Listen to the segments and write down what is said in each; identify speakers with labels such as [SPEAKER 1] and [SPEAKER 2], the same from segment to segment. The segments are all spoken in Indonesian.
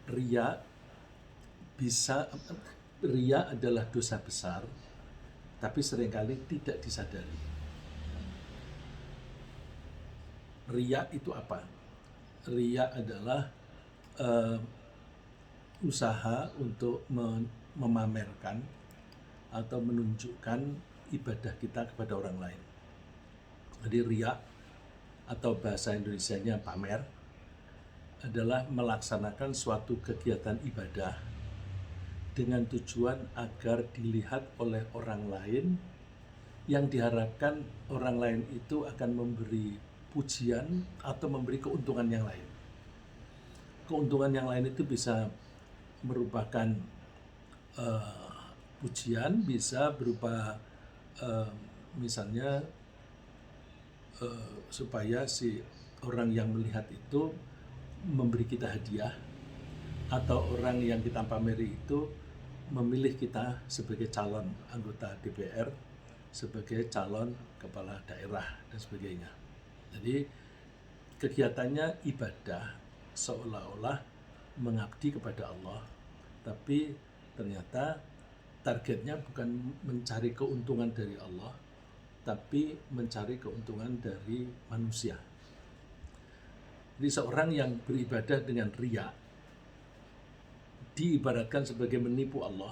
[SPEAKER 1] Ria bisa ria adalah dosa besar, tapi seringkali tidak disadari. Ria itu apa? Ria adalah eh, usaha untuk memamerkan atau menunjukkan ibadah kita kepada orang lain. Jadi ria atau bahasa Indonesianya pamer adalah melaksanakan suatu kegiatan ibadah dengan tujuan agar dilihat oleh orang lain, yang diharapkan orang lain itu akan memberi pujian atau memberi keuntungan yang lain. Keuntungan yang lain itu bisa merupakan pujian, bisa berupa misalnya supaya si orang yang melihat itu memberi kita hadiah, atau orang yang kita pameri itu memilih kita sebagai calon anggota DPR, sebagai calon kepala daerah dan sebagainya. Jadi kegiatannya ibadah seolah-olah mengabdi kepada Allah, tapi ternyata targetnya bukan mencari keuntungan dari Allah, tapi mencari keuntungan dari manusia. Jadi seorang yang beribadah dengan riya diibaratkan sebagai menipu Allah,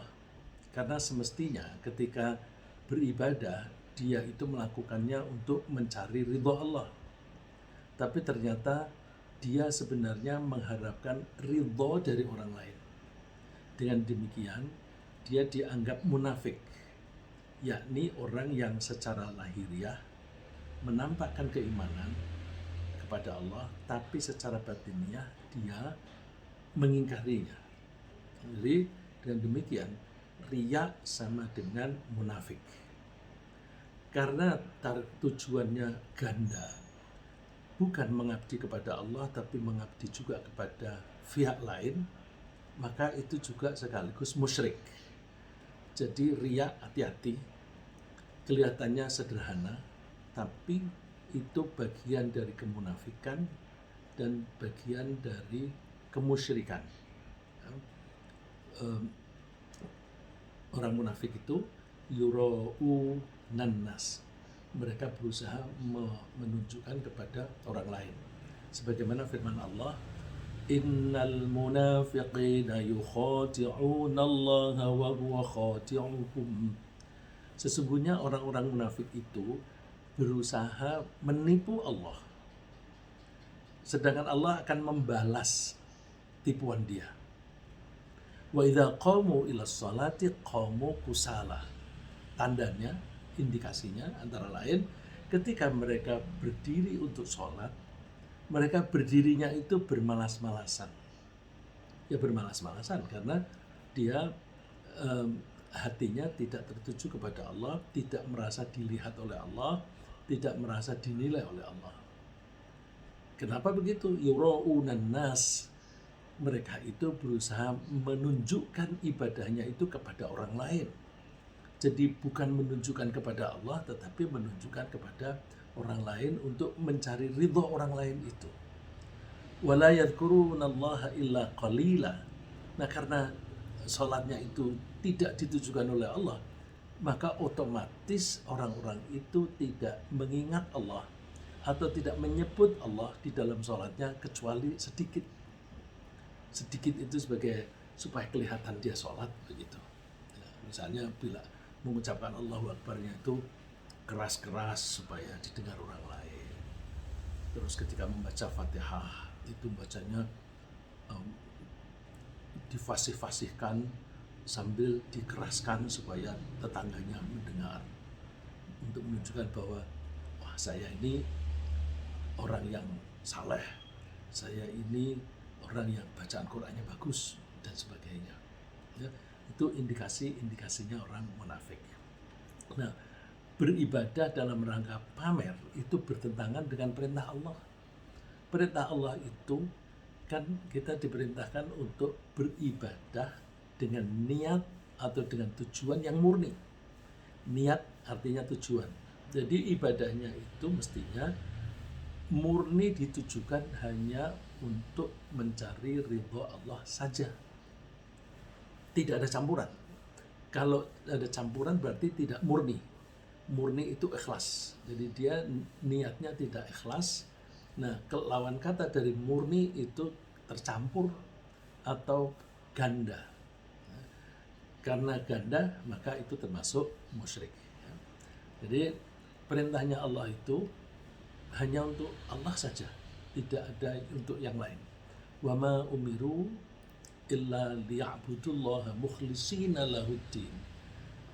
[SPEAKER 1] karena semestinya ketika beribadah dia itu melakukannya untuk mencari ridho Allah, tapi ternyata dia sebenarnya mengharapkan ridho dari orang lain. Dengan demikian dia dianggap munafik, yakni orang yang secara lahiriah menampakkan keimanan kepada Allah, tapi secara batiniah dia mengingkarinya. Jadi dengan demikian riya sama dengan munafik, karena tujuannya ganda, bukan mengabdi kepada Allah tapi mengabdi juga kepada pihak lain, maka itu juga sekaligus musyrik. Jadi riya, hati-hati, kelihatannya sederhana, tapi itu bagian dari kemunafikan dan bagian dari kemusyrikan. Orang munafik itu yura'u nannas, mereka berusaha menunjukkan kepada orang lain, sebagaimana firman Allah, innal munafiqina yukhati'una Allah wa huwa khati'uhum. Sesungguhnya orang-orang munafik itu berusaha menipu Allah, sedangkan Allah akan membalas tipuan dia. Wa idza qamu ila sholati qamu kusala. Tandanya, indikasinya antara lain ketika mereka berdiri untuk sholat, mereka berdirinya itu bermalas-malasan. Ya bermalas-malasan karena dia hatinya tidak tertuju kepada Allah, tidak merasa dilihat oleh Allah, tidak merasa dinilai oleh Allah. Kenapa begitu? Yura'unan nas, mereka itu berusaha menunjukkan ibadahnya itu kepada orang lain. Jadi bukan menunjukkan kepada Allah, tetapi menunjukkan kepada orang lain untuk mencari ridho orang lain itu. Wala yadhkurunallaha illa qalila. Nah, karena sholatnya itu tidak ditujukan oleh Allah, maka otomatis orang-orang itu tidak mengingat Allah atau tidak menyebut Allah di dalam sholatnya kecuali sedikit. Sedikit itu sebagai supaya kelihatan dia sholat begitu. Ya, misalnya bila mengucapkan Allahu Akbarnya itu keras-keras supaya didengar orang lain. Terus ketika membaca Fatihah itu bacanya difasih-fasihkan sambil dikeraskan supaya tetangganya mendengar, untuk menunjukkan bahwa wah, saya ini orang yang saleh, saya ini orang yang bacaan Qur'annya bagus dan sebagainya. Ya, itu indikasinya orang munafik. Nah, beribadah dalam rangka pamer itu bertentangan dengan perintah Allah. Perintah Allah itu kan kita diperintahkan untuk beribadah dengan niat atau dengan tujuan yang murni. Niat artinya tujuan. Jadi ibadahnya itu mestinya murni ditujukan hanya untuk mencari ridho Allah saja. Tidak ada campuran. Kalau ada campuran berarti tidak murni. Murni itu ikhlas. Jadi dia niatnya tidak ikhlas. Nah, lawan kata dari murni itu tercampur atau ganda. Karena ganda maka itu termasuk musyrik. Jadi perintahnya Allah itu hanya untuk Allah saja, tidak ada untuk yang lain. Wa ma umiru illa liya'budullaha mukhlishina lahuddin.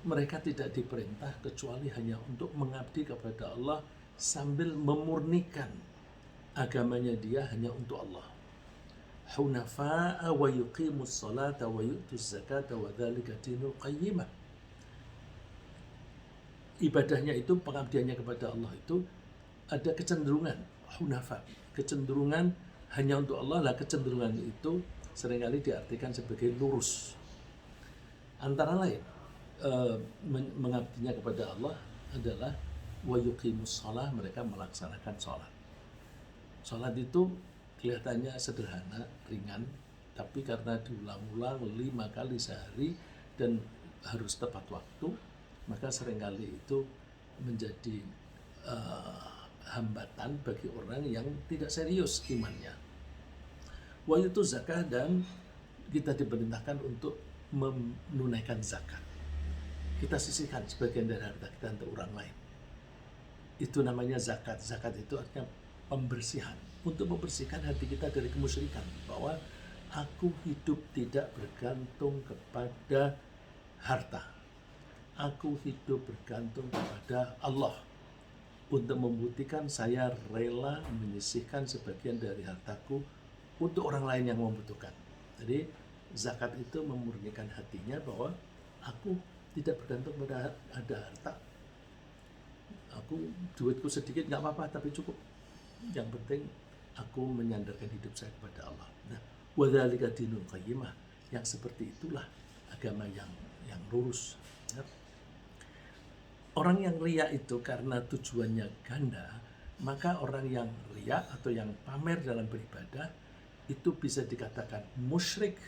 [SPEAKER 1] Mereka tidak diperintah kecuali hanya untuk mengabdi kepada Allah sambil memurnikan agamanya dia hanya untuk Allah. Hunafa'a wa yuqimus salata wa yu'tuz zakata wa dzalika dinul qayyimah. Ibadahnya itu, pengabdiannya kepada Allah itu ada kecenderungan hunafa, kecenderungan hanya untuk Allah lah. Kecenderungan itu seringkali diartikan sebagai lurus. Antara lain mengabdinya kepada Allah adalah wa yuqimus shalah, mereka melaksanakan sholat. Sholat itu kelihatannya sederhana, ringan, tapi karena diulang-ulang 5 kali sehari dan harus tepat waktu, maka seringkali itu menjadi hambatan bagi orang yang tidak serius imannya. Wa yutu zakat, dan kita diperintahkan untuk menunaikan zakat. Kita sisihkan sebagian dari harta kita untuk orang lain. Itu namanya zakat. Zakat itu artinya pembersihan. Untuk membersihkan hati kita dari kemusyrikan. Bahwa aku hidup tidak bergantung kepada harta. Aku hidup bergantung kepada Allah. Untuk membuktikan saya rela menyisihkan sebagian dari hartaku untuk orang lain yang membutuhkan. Jadi zakat itu memurnikan hatinya bahwa aku tidak bergantung pada ada harta. Aku duitku sedikit nggak apa-apa, tapi cukup. Yang penting aku menyandarkan hidup saya kepada Allah. Nah, wa dzalika dinul qayyimah. Yang seperti itulah agama yang lurus. Ya. Orang yang riya itu karena tujuannya ganda, maka orang yang riya atau yang pamer dalam beribadah itu bisa dikatakan musyrik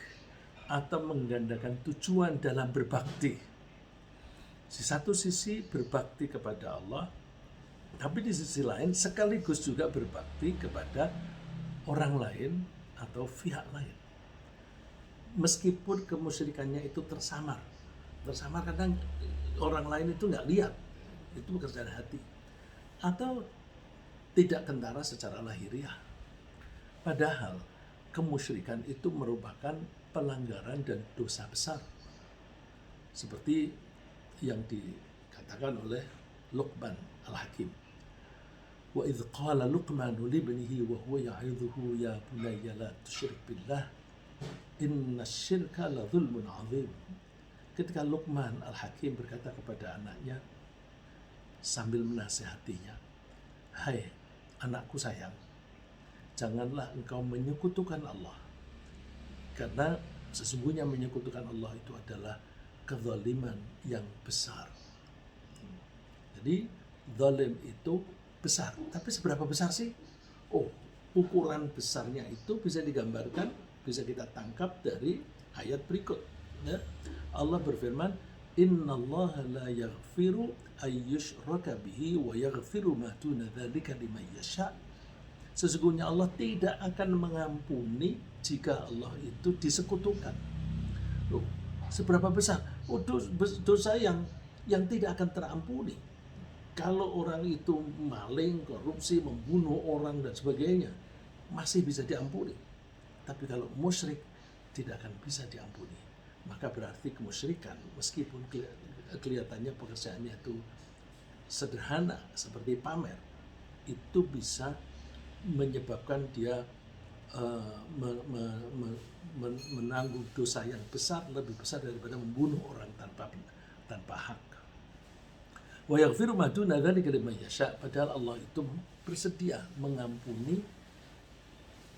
[SPEAKER 1] atau menggandakan tujuan dalam berbakti. Di satu sisi berbakti kepada Allah, tapi di sisi lain sekaligus juga berbakti kepada orang lain atau pihak lain. Meskipun kemusyrikannya itu tersamar karena orang lain itu nggak lihat, itu pekerjaan hati, atau tidak kentara secara lahiriah. Padahal kemusyrikan itu merupakan pelanggaran dan dosa besar, seperti yang dikatakan oleh Luqman Al-Hakim. Wa idh qala Luqmanu libnihi wa huwa ya'idhuhu ya bunayya la tusyrik billah inna syirka la dhulmun 'adzim. Ketika Luqman Al-Hakim berkata kepada anaknya sambil menasihatinya, hai anakku sayang, janganlah engkau menyekutukan Allah, karena sesungguhnya menyekutukan Allah itu adalah kezaliman yang besar. Jadi zalim itu besar, tapi seberapa besar sih? Oh, ukuran besarnya itu bisa digambarkan, bisa kita tangkap dari ayat berikut. Ya. Allah berfirman, innallaha la yaghfiru ayyushraka bihi wa yaghfiru ma duna dzalika liman yasha. Sesungguhnya Allah tidak akan mengampuni jika Allah itu disekutukan. Loh, seberapa besar? Oh, dosa yang tidak akan terampuni. Kalau orang itu maling, korupsi, membunuh orang dan sebagainya, masih bisa diampuni. Tapi kalau musyrik tidak akan bisa diampuni. Maka berarti kemusyrikan, meskipun kelihatannya pekerjaannya itu sederhana seperti pamer, itu bisa menyebabkan dia menanggung dosa yang besar, lebih besar daripada membunuh orang tanpa hak. Wa yaghfiru ma duna dzalika liman yasha. Padahal Allah itu bersedia mengampuni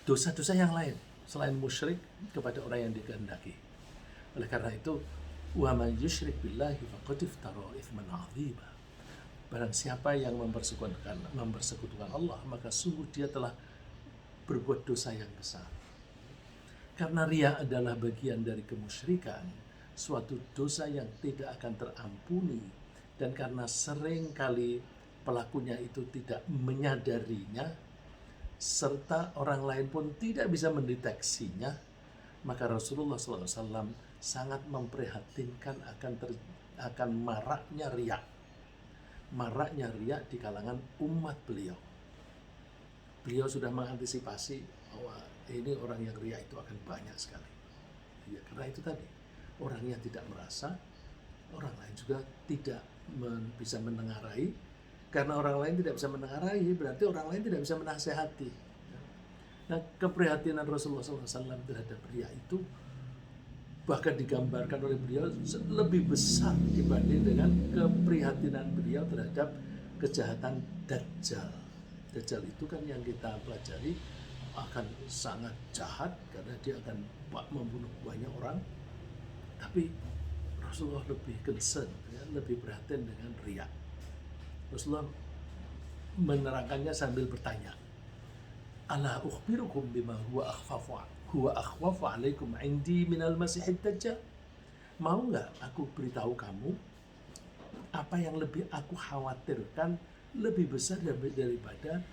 [SPEAKER 1] dosa-dosa yang lain selain musyrik kepada orang yang dikehendaki. Oleh karena itu, wa man yusyrik billahi faqad iftara itsman 'adzima. Barang siapa yang mempersekutukan Allah, maka sungguh dia telah berbuat dosa yang besar. Karena riya adalah bagian dari kemusyrikan, suatu dosa yang tidak akan terampuni, dan karena sering kali pelakunya itu tidak menyadarinya, serta orang lain pun tidak bisa mendeteksinya, maka Rasulullah SAW sangat memprihatinkan akan maraknya riya. Maraknya riya di kalangan umat beliau. Beliau sudah mengantisipasi bahwa ini orang yang riya itu akan banyak sekali. Ya, karena itu tadi, orang yang tidak merasa, orang lain juga tidak bisa menengarai. Karena orang lain tidak bisa menengarai, berarti orang lain tidak bisa menasehati. Nah, keprihatinan Rasulullah SAW terhadap riya itu bahkan digambarkan oleh beliau lebih besar dibanding dengan keprihatinan beliau terhadap kejahatan Dajjal. Dajjal itu kan yang kita pelajari akan sangat jahat karena dia akan membunuh banyak orang. Tapi Rasulullah lebih concern, ya, lebih perhatian dengan riya. Rasulullah menerangkannya sambil bertanya, ala ukhbirukum bima huwa akhwafu alaikum indi minal masihid dajjal. Mau nggak aku beritahu kamu apa yang lebih aku khawatirkan lebih besar daripada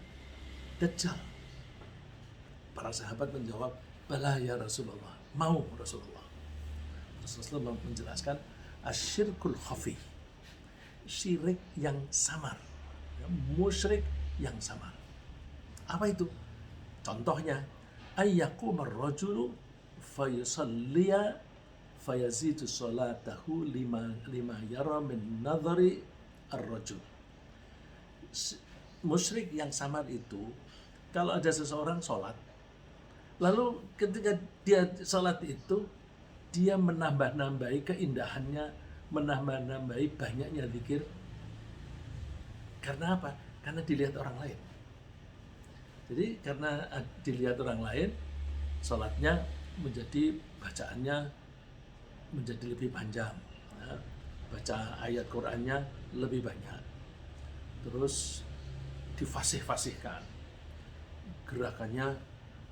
[SPEAKER 1] Dajjal? Para sahabat menjawab, bala ya Rasulullah, mau Rasulullah. Rasulullah menjelaskan asyirkul khafi, syirik yang samar, musyrik yang samar. Apa itu? Contohnya, ayyaqumar rajulu fayusalliya fayazidu salatahu lima yara min nadhari ar-rajul. Musyrik yang samar itu, kalau ada seseorang sholat, lalu ketika dia sholat itu, dia menambah-nambahi keindahannya, menambah-nambahi banyaknya zikir. Karena apa? Karena dilihat orang lain. Jadi karena dilihat orang lain, sholatnya menjadi, bacaannya menjadi lebih panjang, ya. Baca ayat Qur'annya lebih banyak, terus difasih-fasihkan, gerakannya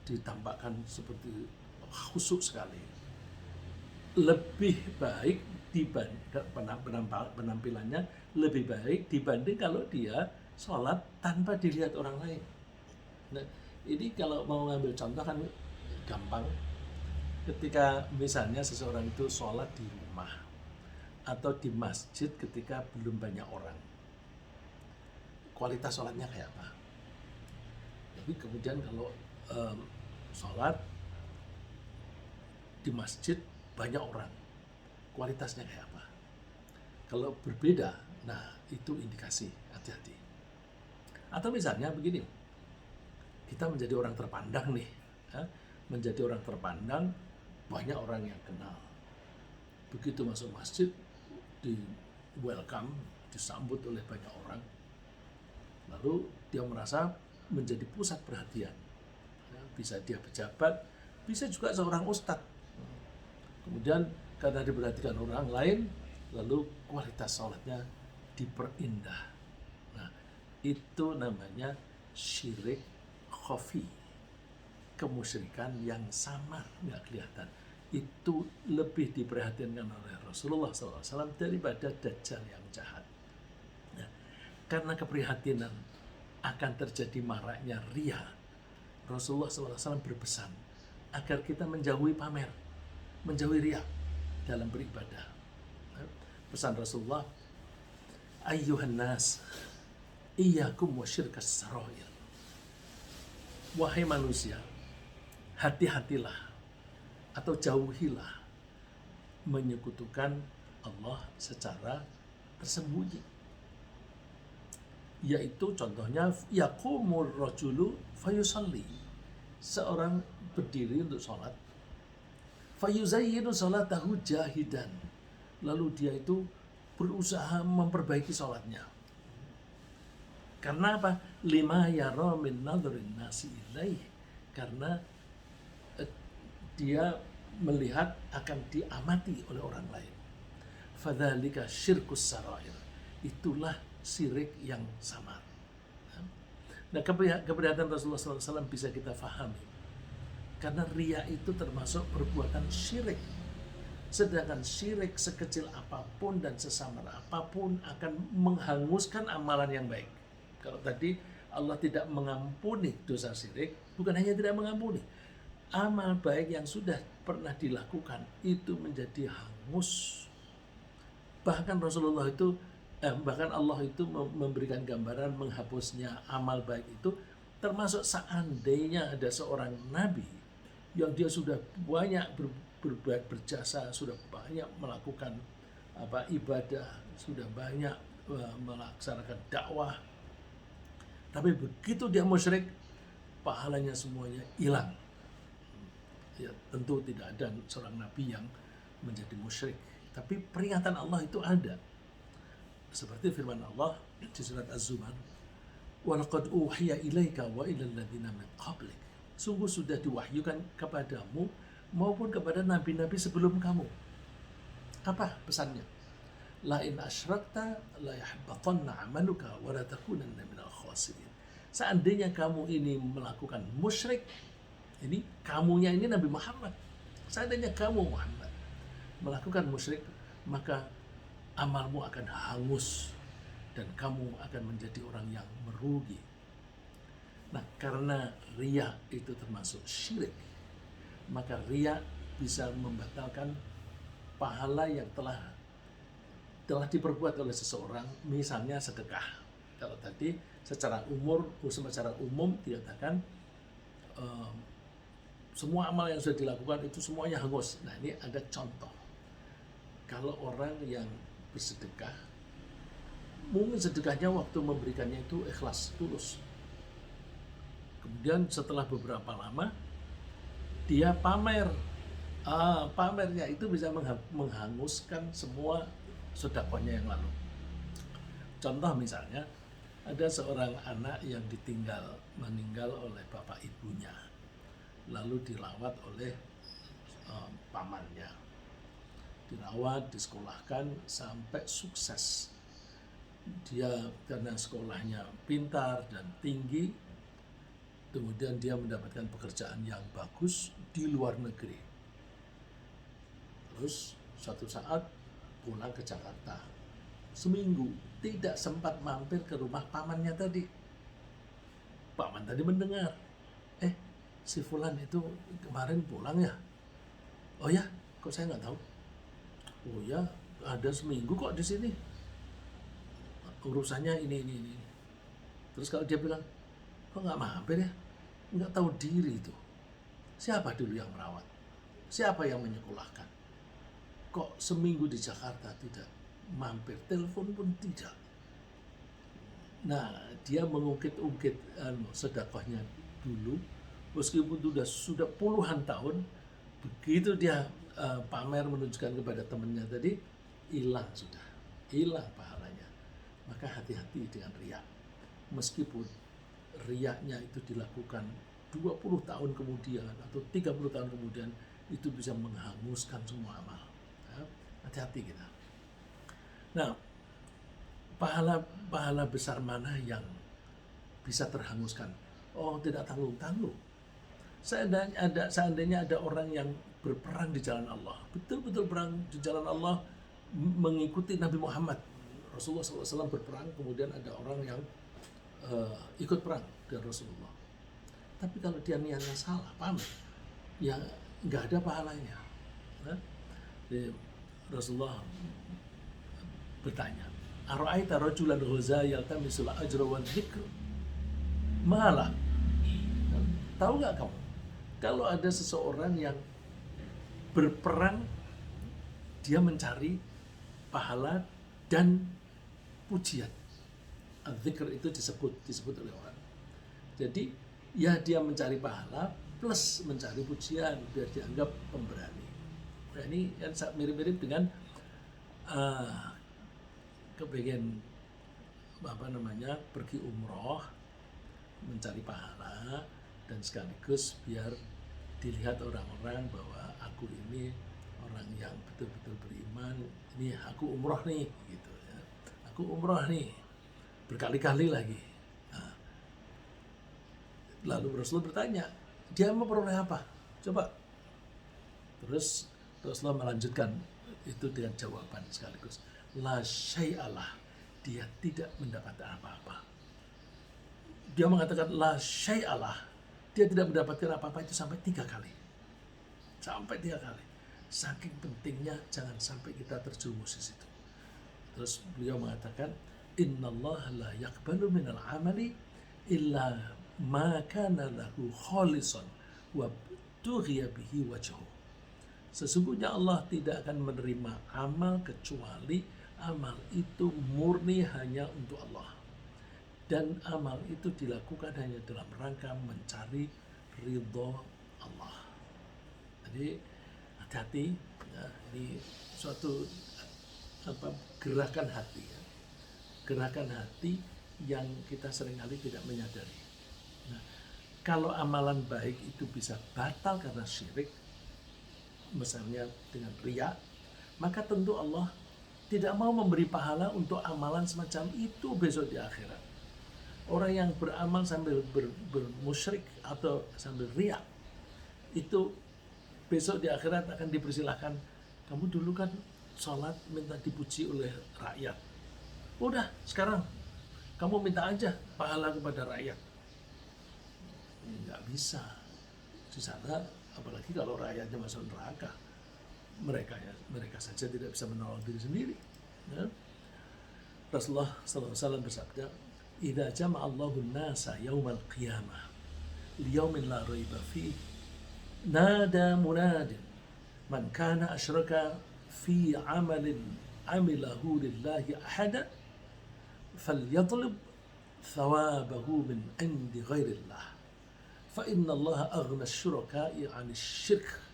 [SPEAKER 1] ditampakkan seperti khusyuk sekali. Lebih baik penampilannya lebih baik dibanding kalau dia sholat tanpa dilihat orang lain. Nah, ini kalau mau ngambil contoh kan gampang. Ketika misalnya seseorang itu sholat di rumah atau di masjid ketika belum banyak orang, kualitas sholatnya kayak apa? Tapi kemudian kalau sholat di masjid banyak orang, kualitasnya kayak apa? Kalau berbeda, nah itu indikasi, hati-hati. Atau misalnya begini, kita menjadi orang terpandang nih, ya, menjadi orang terpandang, banyak orang yang kenal. Begitu masuk masjid, di welcome, disambut oleh banyak orang, lalu dia merasa menjadi pusat perhatian. Ya, bisa dia pejabat, bisa juga seorang ustadz. Kemudian karena diperhatikan orang lain, lalu kualitas sholatnya diperindah. Nah, itu namanya syirik khafi, kemusyrikan yang samar, nggak kelihatan. Itu lebih diperhatikan oleh Rasulullah SAW daripada Dajjal yang jahat. Nah, karena keprihatinan akan terjadi maraknya riya, Rasulullah SAW berpesan agar kita menjauhi pamer, menjauhi riya dalam beribadah. Pesan Rasulullah, ayyuhan nas, iyyakum wa syirkas sarair. Wahai manusia, hati-hatilah atau jauhilah menyekutukan Allah secara tersembunyi. Yaitu contohnya, yaqumur rajulu fayusalli, seorang berdiri untuk sholat, fayuzayyinu sholatahu jahidan, lalu dia itu berusaha memperbaiki sholatnya. Karena apa? Lima yara min nadhrin nasi ilaih, karena dia melihat akan diamati oleh orang lain. Fadzalika syirkus sarair, itulah syirik yang samar. Nah, keberadaan Rasulullah SAW bisa kita fahami karena riya itu termasuk perbuatan syirik. Sedangkan syirik sekecil apapun dan sesamar apapun akan menghanguskan amalan yang baik. Kalau tadi Allah tidak mengampuni dosa syirik, bukan hanya tidak mengampuni, amal baik yang sudah pernah dilakukan itu menjadi hangus. Bahkan Rasulullah itu bahkan Allah itu memberikan gambaran menghapusnya amal baik itu, termasuk seandainya ada seorang nabi yang dia sudah banyak berjasa, sudah banyak melakukan ibadah, sudah banyak melaksanakan dakwah, tapi begitu dia musyrik, pahalanya semuanya hilang. Ya, tentu tidak ada seorang nabi yang menjadi musyrik, tapi peringatan Allah itu ada. Seperti firman Allah di surat Az-Zumar, "Walaqad uhiya ilaika wa ilal ladzina min qablik." Sungguh sudah diwahyukan kepadamu maupun kepada nabi-nabi sebelum kamu. Apa pesannya? La in asyrakta la yahbatanna 'amaluka wa la takunanna minal khasirin. Seandainya kamu ini melakukan musyrik, ini kamunya ini Nabi Muhammad. Seandainya kamu Muhammad melakukan musyrik, maka amalmu akan hangus dan kamu akan menjadi orang yang merugi. Nah, karena riya itu termasuk syirik, maka riya bisa membatalkan pahala yang telah diperbuat oleh seseorang, misalnya sedekah. Kalau tadi secara umum dikatakan semua amal yang sudah dilakukan itu semuanya hangus. Nah, ini ada contoh. Kalau orang yang bersedekah, mungkin sedekahnya waktu memberikannya itu ikhlas, tulus. Kemudian setelah beberapa lama dia pamer. Pamernya itu bisa menghanguskan semua sedekahnya yang lalu. Contoh misalnya, ada seorang anak yang meninggal oleh bapak ibunya, lalu dirawat oleh pamannya. Dirawat, disekolahkan sampai sukses. Dia karena sekolahnya pintar dan tinggi, kemudian dia mendapatkan pekerjaan yang bagus di luar negeri. Terus suatu saat pulang ke Jakarta, seminggu tidak sempat mampir ke rumah pamannya tadi. Paman tadi mendengar, si Fulan itu kemarin pulang ya? Oh ya, kok saya nggak tahu? Oh ya, ada seminggu kok di sini. Urusannya ini. Terus kalau dia bilang, kok nggak mampir ya? Nggak tahu diri itu. Siapa dulu yang merawat? Siapa yang menyekolahkan? Kok seminggu di Jakarta tidak mampir? Telepon pun tidak. Nah, dia mengungkit-ungkit sedekahnya dulu, meskipun sudah puluhan tahun. Begitu dia pamer menunjukkan kepada temannya tadi, hilang pahalanya. Maka hati-hati dengan riya. Meskipun riyanya itu dilakukan 20 tahun kemudian atau 30 tahun kemudian, itu bisa menghanguskan semua amal. Hati-hati kita. Nah, pahala besar mana yang bisa terhanguskan? Oh, tidak tanggung-tanggung. Seandainya ada orang yang berperang di jalan Allah, betul-betul perang di jalan Allah, mengikuti Nabi Muhammad. Rasulullah SAW berperang, kemudian ada orang yang ikut perang dengan Rasulullah. Tapi kalau dia niatnya salah, pamer, ya nggak ada pahalanya. Rasulullah bertanya, "Ara'aita rajulan ghaza yaltamisul ajra wal dzikr?" Malah, tahu nggak kamu? Kalau ada seseorang yang berperang, dia mencari pahala dan pujian. Dzikr itu disebut oleh orang. Jadi, ya dia mencari pahala plus mencari pujian biar dianggap pemberani. Nah, ini yang mirip-mirip dengan kepengen pergi umroh, mencari pahala, dan sekaligus biar dilihat orang-orang bahwa aku ini orang yang betul-betul beriman. Ini aku umroh nih, gitu ya. Aku umroh nih berkali-kali lagi. Nah, Lalu Rasulullah bertanya, dia memperoleh apa? Coba. Terus Rasulullah melanjutkan itu dengan jawaban sekaligus. La syai'alah, dia tidak mendapatkan apa-apa. Dia mengatakan la syai'alah, dia tidak mendapatkan apa-apa itu sampai 3 kali. Sampai 3 kali. Saking pentingnya jangan sampai kita terjerumus di situ. Terus beliau mengatakan, innallaha la yaqbalu minal amali illa ma kana lahu khalisan wa tughiya bihi wajhu. Sesungguhnya Allah tidak akan menerima amal kecuali amal itu murni hanya untuk Allah. Dan amal itu dilakukan hanya dalam rangka mencari ridho Allah. Jadi hati-hati, ya, ini suatu gerakan hati, ya. Gerakan hati yang kita seringkali tidak menyadari. Nah, kalau amalan baik itu bisa batal karena syirik, misalnya dengan riya, maka tentu Allah tidak mau memberi pahala untuk amalan semacam itu besok di akhirat. Orang yang beramal sambil bermusyrik atau sambil riya, itu besok di akhirat akan dipersilahkan, kamu dulu kan sholat minta dipuji oleh rakyat. Udah, sekarang kamu minta aja pahala kepada rakyat. Nggak bisa. Di sana, apalagi kalau rakyatnya masuk neraka, mereka saja tidak bisa menolong diri sendiri. Ya. Rasulullah SAW bersabda, "Idza jama'allahu an-nasa yaumal qiyamah liyaumin la raiba fihi, nada munadin man kana asyraka fi amalin amilahu lillahi ahada falyatlub thawabahu min indi ghairillah fa inna Allah aghna asy-syuraka'i 'anil syirk."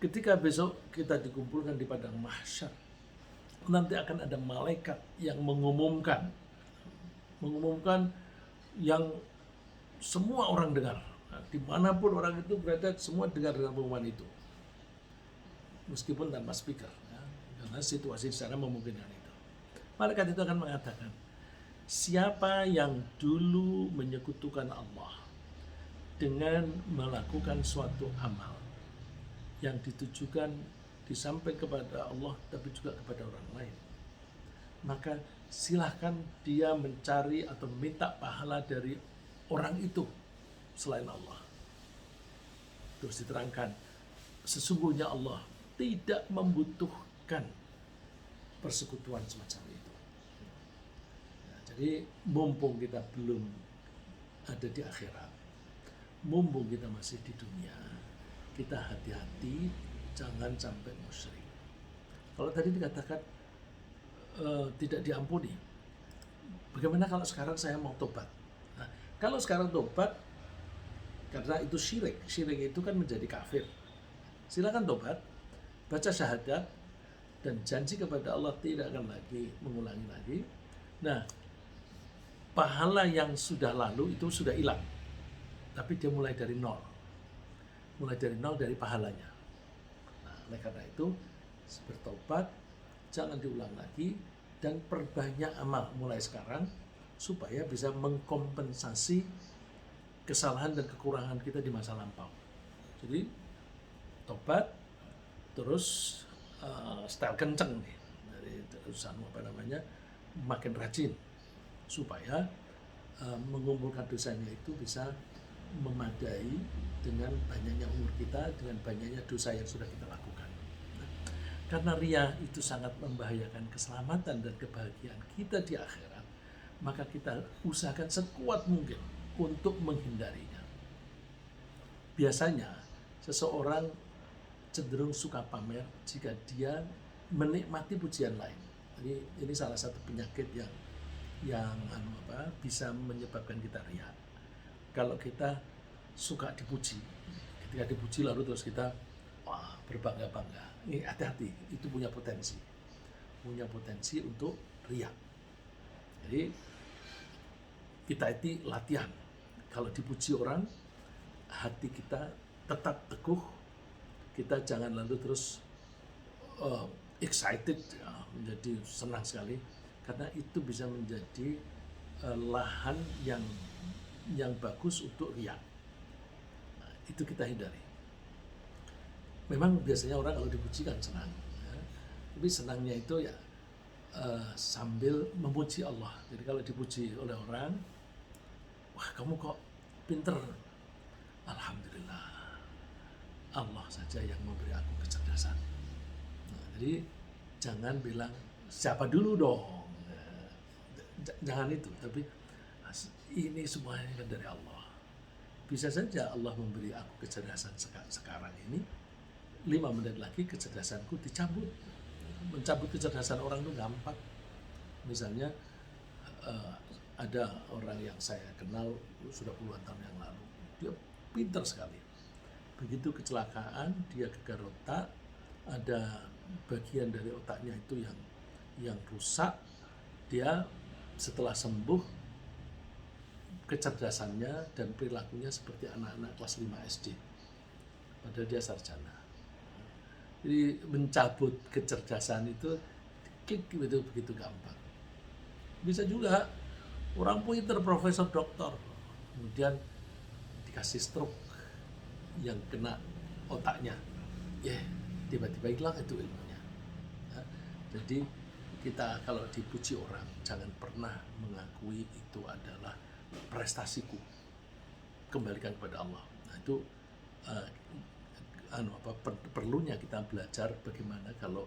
[SPEAKER 1] Ketika besok kita dikumpulkan di padang mahsyar, nanti akan ada malaikat yang mengumumkan yang semua orang dengar. Nah, dimanapun orang itu berada, semua dengar dengan pengumuman itu, meskipun tanpa speaker, ya, karena situasi secara memungkinkan itu. Malaikat itu akan mengatakan, siapa yang dulu menyekutukan Allah dengan melakukan suatu amal yang ditujukan disampaikan kepada Allah tapi juga kepada orang lain, maka silahkan dia mencari atau minta pahala dari orang itu selain Allah. Terus diterangkan, sesungguhnya Allah tidak membutuhkan persekutuan semacam itu. Nah, jadi mumpung kita belum ada di akhirat, mumpung kita masih di dunia, kita hati-hati jangan sampai musyrik. Kalau tadi dikatakan tidak diampuni, bagaimana kalau sekarang saya mau tobat? Nah, kalau sekarang tobat karena itu syirik itu kan menjadi kafir, silakan tobat, baca syahadat dan janji kepada Allah tidak akan lagi mengulangi lagi. Nah, pahala yang sudah lalu itu sudah hilang, tapi dia mulai dari nol dari pahalanya. Nah, oleh karena itu bertobat, jangan diulang lagi, dan perbanyak amal mulai sekarang supaya bisa mengkompensasi kesalahan dan kekurangan kita di masa lampau. Jadi tobat, terus style kenceng nih, dari terusan makin rajin supaya mengumpulkan dosanya itu bisa memadai dengan banyaknya umur kita, dengan banyaknya dosa yang sudah kita lakukan. Karena riya itu sangat membahayakan keselamatan dan kebahagiaan kita di akhirat, maka kita usahakan sekuat mungkin untuk menghindarinya. Biasanya seseorang cenderung suka pamer jika dia menikmati pujian lain. Jadi ini salah satu penyakit yang bisa menyebabkan kita riya. Kalau kita suka dipuji, ketika dipuji lalu terus kita berbangga-bangga, ini hati-hati, itu punya potensi untuk riya. Jadi kita itu latihan, kalau dipuji orang, hati kita tetap teguh, kita jangan lalu terus excited, ya, menjadi senang sekali, karena itu bisa menjadi lahan yang yang bagus untuk riya. Nah, itu kita hindari. Memang biasanya orang kalau dipuji kan senang, ya. Tapi senangnya itu ya sambil memuji Allah. Jadi kalau dipuji oleh orang, wah kamu kok pinter, alhamdulillah, Allah saja yang memberi aku kecerdasan. Nah, jadi jangan bilang siapa dulu dong, jangan itu. Tapi ini semuanya kan dari Allah. Bisa saja Allah memberi aku kecerdasan sekarang ini, 5 menit lagi kecerdasanku dicabut. Mencabut kecerdasan orang itu gampang. Misalnya ada orang yang saya kenal sudah puluhan tahun yang lalu, dia pintar sekali. Begitu kecelakaan, dia gegar otak, ada bagian dari otaknya itu yang rusak. Dia setelah sembuh, kecerdasannya dan perilakunya seperti anak-anak kelas 5 SD. Padahal dia sarjana. Jadi mencabut kecerdasan itu begitu gampang. Bisa juga orang pinter, profesor, doktor, kemudian dikasih stroke yang kena otaknya, tiba-tiba hilang itu ilmunya. Ya, jadi kita kalau dipuji orang jangan pernah mengakui itu adalah prestasiku, kembalikan kepada Allah. Nah itu perlunya kita belajar bagaimana kalau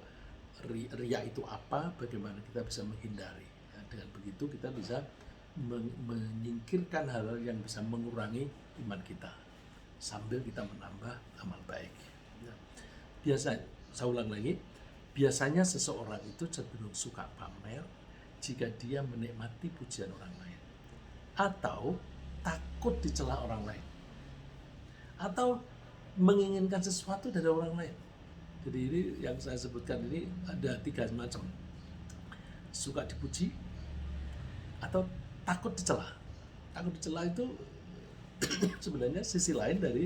[SPEAKER 1] riya itu apa, bagaimana kita bisa menghindari. Ya, dengan begitu kita bisa menyingkirkan hal-hal yang bisa mengurangi iman kita sambil kita menambah amal baik. Ya. Saya ulang lagi, biasanya seseorang itu cenderung suka pamer jika dia menikmati pujian orang lain, atau takut dicela orang lain, atau menginginkan sesuatu dari orang lain. Jadi ini yang saya sebutkan ini ada 3 macam. Suka dipuji atau takut dicela. Takut dicela itu sebenarnya sisi lain dari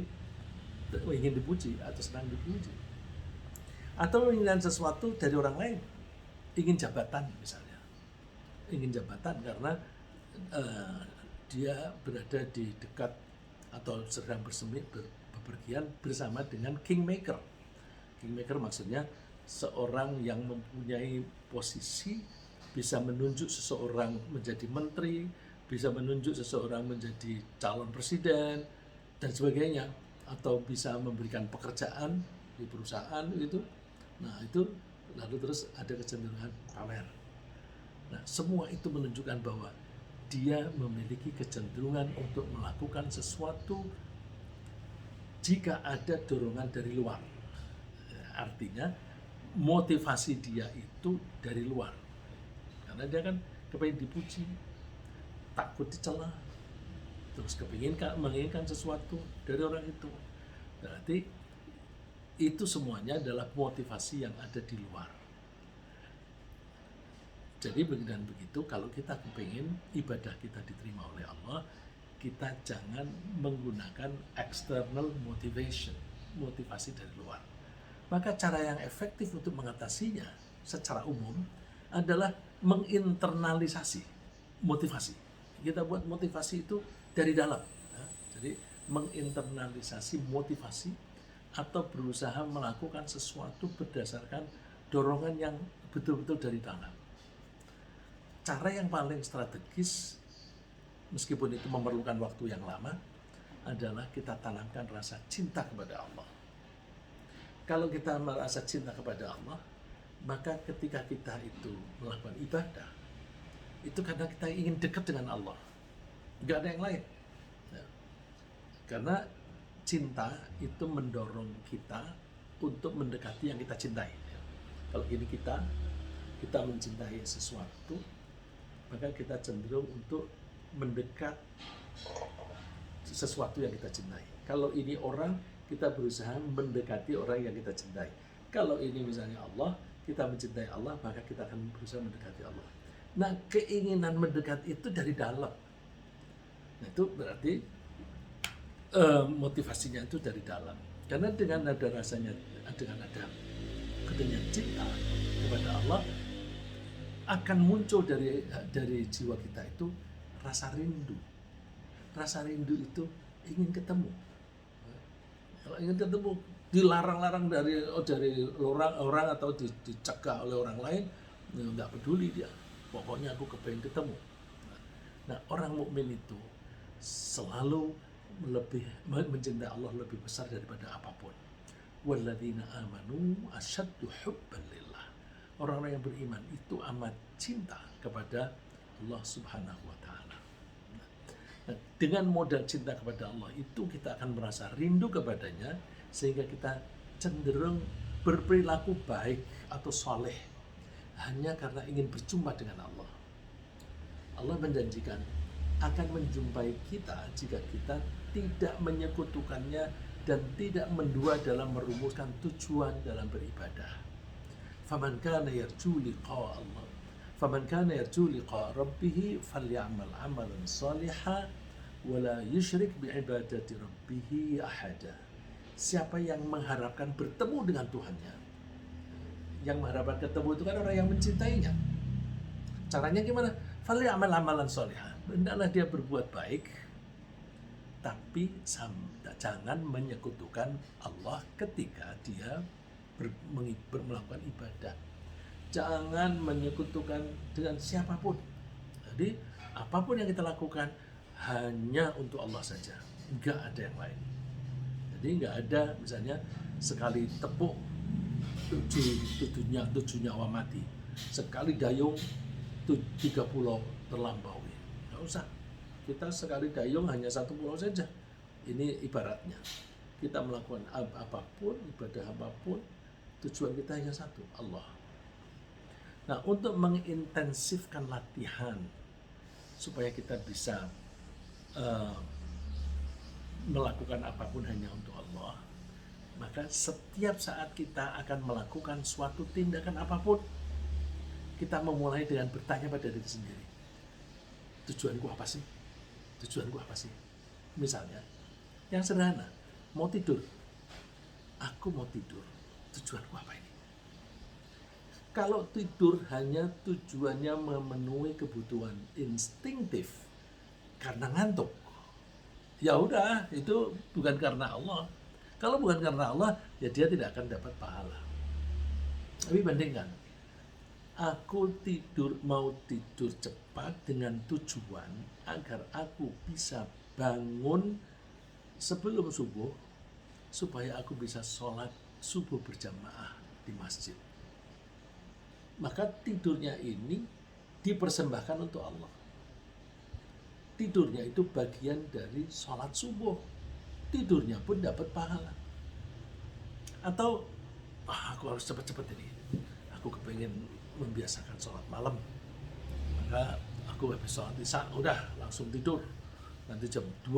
[SPEAKER 1] ingin dipuji atau senang dipuji. Atau menginginkan sesuatu dari orang lain. Ingin jabatan misalnya. Ingin jabatan karena dia berada di dekat atau sedang bepergian bersama dengan kingmaker. Kingmaker maksudnya seorang yang mempunyai posisi, bisa menunjuk seseorang menjadi menteri, bisa menunjuk seseorang menjadi calon presiden dan sebagainya, atau bisa memberikan pekerjaan di perusahaan itu. Nah itu lalu terus ada kecenderungan pamer. Nah semua itu menunjukkan bahwa dia memiliki kecenderungan untuk melakukan sesuatu jika ada dorongan dari luar. Artinya motivasi dia itu dari luar. Karena dia kan kepingin dipuji, takut dicela, terus menginginkan sesuatu dari orang itu. Berarti itu semuanya adalah motivasi yang ada di luar. Jadi dengan begitu kalau kita kepingin ibadah kita diterima oleh Allah, kita jangan menggunakan external motivation, motivasi dari luar. Maka cara yang efektif untuk mengatasinya secara umum adalah menginternalisasi motivasi. Kita buat motivasi itu dari dalam. Ya. Jadi menginternalisasi motivasi atau berusaha melakukan sesuatu berdasarkan dorongan yang betul-betul dari dalam. Cara yang paling strategis, meskipun itu memerlukan waktu yang lama, adalah kita tanamkan rasa cinta kepada Allah. Kalau kita merasa cinta kepada Allah, maka ketika kita itu melakukan ibadah, itu karena kita ingin dekat dengan Allah. Nggak ada yang lain. Ya. Karena cinta itu mendorong kita untuk mendekati yang kita cintai. Ya. Kalau ini kita mencintai sesuatu, maka kita cenderung untuk mendekat sesuatu yang kita cintai. Kalau ini orang, kita berusaha mendekati orang yang kita cintai. Kalau ini misalnya Allah, kita mencintai Allah, maka kita akan berusaha mendekati Allah. Nah, keinginan mendekat itu dari dalam. Nah, itu berarti motivasinya itu dari dalam. Karena dengan ada rasanya, dengan ada cinta kepada Allah, akan muncul dari jiwa kita itu rasa rindu. rasa rindu itu ingin ketemu. Kalau ingin ketemu dilarang-larang dari orang atau dicegah oleh orang lain, nggak peduli dia. Pokoknya aku kepengen ketemu. Nah, orang mukmin itu selalu lebih mencintai Allah lebih besar daripada apapun. Walladzina amanu asyaddu hubban lillah. Orang-orang yang beriman itu amat cinta kepada Allah Subhanahu wa taala. Nah, dengan modal cinta kepada Allah itu kita akan merasa rindu kepadanya sehingga kita cenderung berperilaku baik atau soleh hanya karena ingin berjumpa dengan Allah. Allah menjanjikan akan menjumpai kita jika kita tidak menyekutukannya dan tidak mendua dalam merumuskan tujuan dalam beribadah. Faman kana yarju liqa Allah, faman kana yarju liqa rabbih falyamal amalan shalihan wa la yusyrik biibadati rabbih ahada. Siapa yang mengharapkan bertemu dengan Tuhannya, yang mengharapkan ketemu itu kan orang yang mencintainya. Caranya gimana? Falyamal amalan shalihan. Hendaklah dia berbuat baik, tapi jangan menyekutukan Allah ketika dia melakukan ibadah. Jangan menyekutukan dengan siapapun. Jadi apapun yang kita lakukan hanya untuk Allah saja, nggak ada yang lain. Jadi nggak ada misalnya sekali tepuk tujuh nyawa mati, sekali dayung 3 pulau terlampaui. Nggak usah. Kita sekali dayung hanya 1 pulau saja. Ini ibaratnya. Kita melakukan apapun, ibadah apapun, tujuan kita hanya satu, Allah. Nah, untuk mengintensifkan latihan supaya kita bisa melakukan apapun hanya untuk Allah, maka setiap saat kita akan melakukan suatu tindakan apapun, kita memulai dengan bertanya pada diri sendiri, tujuanku apa sih? Tujuanku apa sih? Misalnya, yang sederhana, mau tidur. Aku mau tidur. Tujuanku apa ini? Kalau tidur hanya tujuannya memenuhi kebutuhan instinktif karena ngantuk, ya udah, itu bukan karena Allah. Kalau bukan karena Allah, ya dia tidak akan dapat pahala. Tapi bandingkan, aku mau tidur cepat dengan tujuan agar aku bisa bangun sebelum subuh supaya aku bisa sholat subuh berjamaah di masjid. Maka tidurnya ini dipersembahkan untuk Allah. Tidurnya itu bagian dari sholat subuh. Tidurnya pun dapat pahala. Atau aku harus cepat-cepat ini. Aku kepengen membiasakan sholat malam. Maka aku habis sholat isya, udah langsung tidur. Nanti jam 2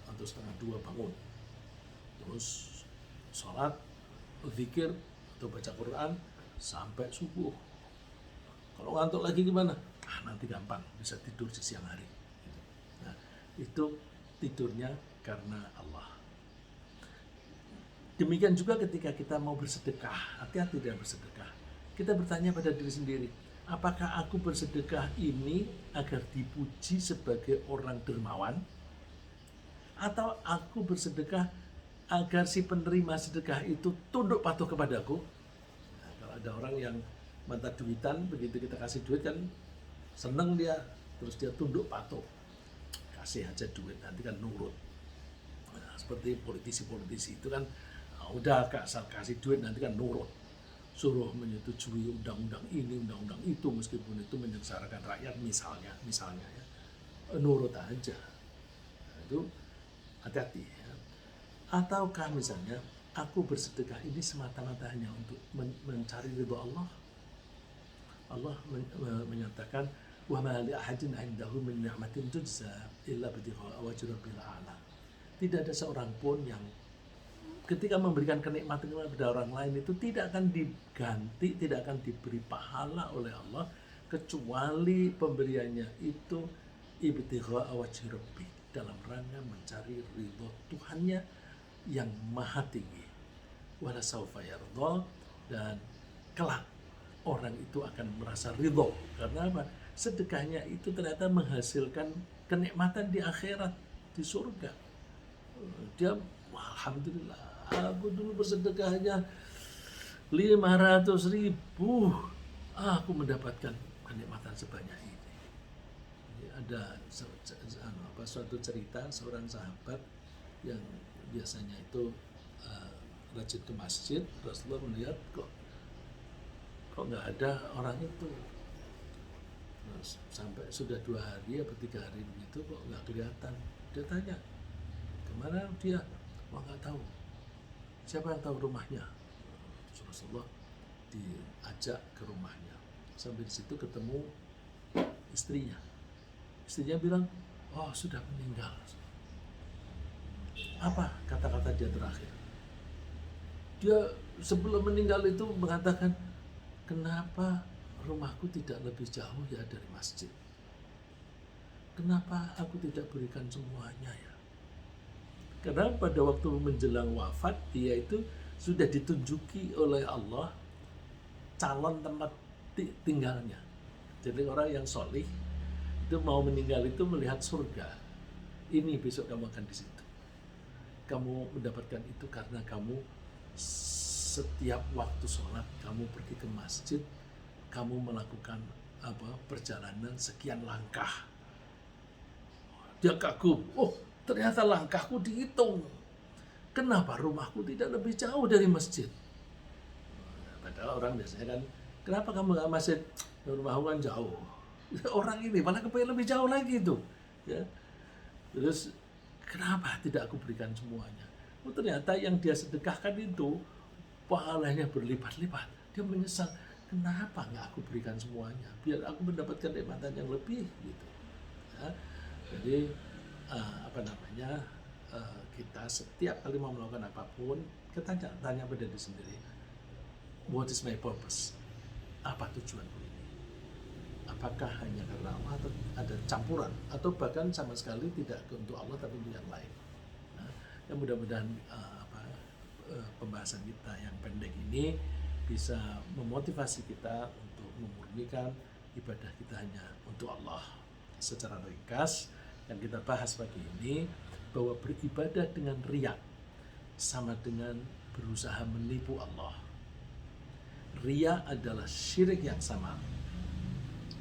[SPEAKER 1] atau setengah 2 bangun. Terus sholat, zikir atau baca Quran sampai subuh. Kalau ngantuk lagi gimana? Nanti gampang bisa tidur di siang hari. Nah, itu tidurnya karena Allah. Demikian juga ketika kita mau bersedekah, hati-hati dalam bersedekah. Kita bertanya pada diri sendiri, apakah aku bersedekah ini agar dipuji sebagai orang dermawan? Atau aku bersedekah agar si penerima sedekah itu tunduk patuh kepadaku? Nah, kalau ada orang yang mata duitan, begitu kita kasih duit kan seneng dia, terus dia tunduk patuh, kasih aja duit, nanti kan nurut. Nah, seperti politisi-politisi itu kan, udah asal kasih duit nanti kan nurut, suruh menyetujui undang-undang ini, undang-undang itu, meskipun itu menyengsarakan rakyat misalnya ya, nurut aja. Nah, itu hati-hati ya. Ataukah misalnya aku bersedekah ini semata-mata hanya untuk mencari ridha Allah? Allah menyatakan, wa ma li ahadin 'indahu min ni'matin tujza illa bitigha'a wajhi rabbil a'la. Tidak ada seorang pun yang ketika memberikan kenikmatan kepada orang lain itu tidak akan diganti, tidak akan diberi pahala oleh Allah kecuali pemberiannya itu ibtigha'a wajhi rabbi, dalam rangka mencari ridho Tuhannya yang maha tinggi. Wala saufa yardha, dan kelak orang itu akan merasa ridho. Karena apa? Sedekahnya itu ternyata menghasilkan kenikmatan di akhirat. di surga. Dia, alhamdulillah, aku dulu bersedekahnya 500.000, aku mendapatkan kenikmatan sebanyak ini. Jadi ada suatu cerita seorang sahabat yang biasanya itu rajin ke masjid. Rasulullah melihat kok nggak ada orang itu. Terus sampai sudah 2 hari atau 3 hari begitu kok nggak kelihatan. Dia tanya, kemana dia? Wah, nggak tahu. Siapa yang tahu rumahnya? Rasulullah diajak ke rumahnya. Sampai di situ ketemu istrinya. Istrinya bilang, oh sudah meninggal. Apa kata-kata dia terakhir? Dia sebelum meninggal itu mengatakan, kenapa rumahku tidak lebih jauh ya dari masjid? Kenapa aku tidak berikan semuanya ya? Karena pada waktu menjelang wafat, dia itu sudah ditunjuki oleh Allah calon tempat tinggalnya. Jadi orang yang solih itu mau meninggal itu melihat surga. Ini besok kamu akan di situ. Kamu mendapatkan itu karena kamu setiap waktu sholat kamu pergi ke masjid, kamu melakukan perjalanan sekian langkah. Dia kagum, oh ternyata langkahku dihitung. Kenapa rumahku tidak lebih jauh dari masjid? Padahal orang biasanya kan, kenapa kamu nggak masjid? Rumahku kan jauh. Orang ini malah kepengen lebih jauh lagi itu. Ya. Terus kenapa tidak aku berikan semuanya? Oh, ternyata yang dia sedekahkan itu pahalanya berlipat-lipat. Dia menyesal, kenapa nggak aku berikan semuanya? Biar aku mendapatkan nikmatan yang lebih gitu. Ya. Jadi kita setiap kali mau melakukan apapun, kita tanya pada diri sendiri, what is my purpose? Apa tujuanku ini? Apakah hanya karena Allah atau ada campuran, atau bahkan sama sekali tidak untuk Allah tapi untuk yang lain? Nah, ya mudah-mudahan pembahasan kita yang pendek ini bisa memotivasi kita untuk memurnikan ibadah kita hanya untuk Allah. Secara ringkas yang kita bahas pagi ini, bahwa beribadah dengan riya sama dengan berusaha menipu Allah. Riya adalah syirik yang sama,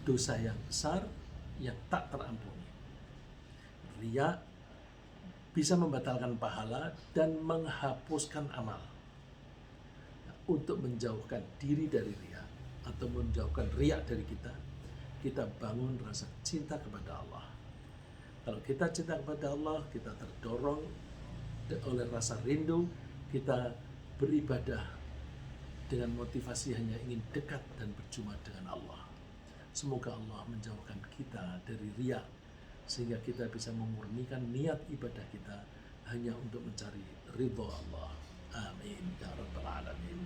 [SPEAKER 1] dosa yang besar yang tak terampuni. Riya bisa membatalkan pahala dan menghapuskan amal. Untuk menjauhkan diri dari riya atau menjauhkan riya dari kita bangun rasa cinta kepada Allah. Kalau kita cinta kepada Allah, kita terdorong oleh rasa rindu, kita beribadah dengan motivasi hanya ingin dekat dan berjumpa dengan Allah. Semoga Allah menjauhkan kita dari riya, sehingga kita bisa memurnikan niat ibadah kita hanya untuk mencari ridha Allah. Amin ya rabbal alamin.